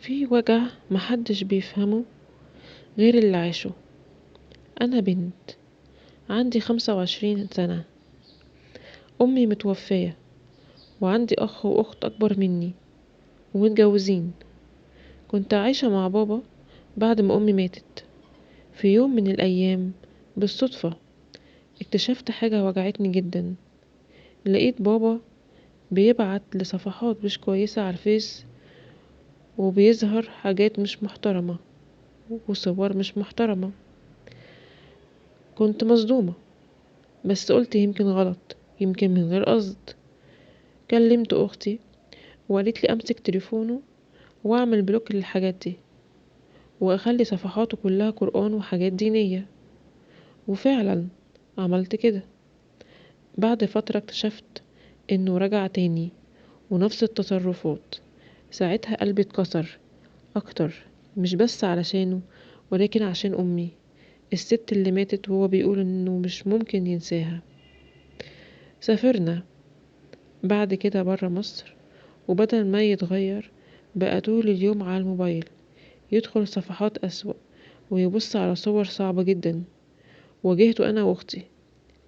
في وجع محدش بيفهمه غير اللي عاشه. أنا بنت عندي 25 سنة، أمي متوفية، وعندي أخ وأخت أكبر مني ومتجوزين. كنت عايشة مع بابا بعد ما أمي ماتت. في يوم من الأيام بالصدفة اكتشفت حاجة وجعتني جدا. لقيت بابا بيبعت لصفحات مش كويسة على الفيس، وبيظهر حاجات مش محترمة وصور مش محترمة. كنت مصدومة، بس قلت يمكن غلط، يمكن من غير قصد. كلمت أختي وقالت لي أمسك تليفونه وأعمل بلوك للحاجات دي، وأخلي صفحاته كلها قرآن وحاجات دينية. وفعلا عملت كده. بعد فترة اكتشفت إنه رجع تاني ونفس التصرفات. ساعتها قلبي اتكسر أكتر، مش بس علشانه ولكن عشان أمي، الست اللي ماتت وهو بيقول إنه مش ممكن ينساها. سافرنا بعد كده برا مصر، وبدل ما يتغير بقى طول اليوم على الموبايل، يدخل صفحات أسوأ ويبص على صور صعبة جدا. واجهته أنا وأختي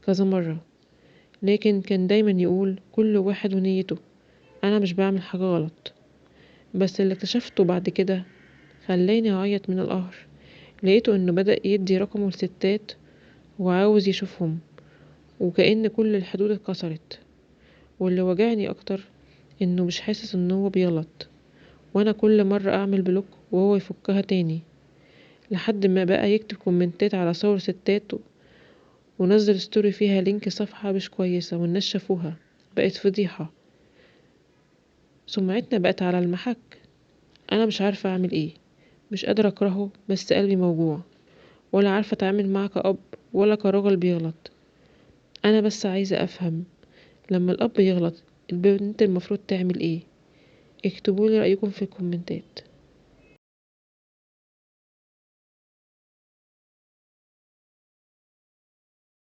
كذا مرة، لكن كان دايما يقول كل واحد ونيته، أنا مش بعمل حاجة غلط. بس اللي اكتشفته بعد كده خلاني أعيط من القهر. لقيته إنه بدأ يدي رقمه لستات وعاوز يشوفهم، وكأن كل الحدود اتكسرت. واللي وجعني أكتر إنه مش حاسس إنه هو بيغلط، وأنا كل مرة أعمل بلوك وهو يفكها تاني، لحد ما بقى يكتب كومنتات على صور ستات ونزل ستوري فيها لينك صفحة مش كويسة، والناس شافوها بقت فضيحة. سمعتنا بقت على المحك. أنا مش عارفة أعمل إيه، مش قادرة أكرهه بس قلبي موجوع، ولا عارفة أتعامل معاه كأب ولا كراجل بيغلط. أنا بس عايزة أفهم، لما الأب يغلط البنت المفروض تعمل إيه؟ اكتبولي رأيكم في الكومنتات.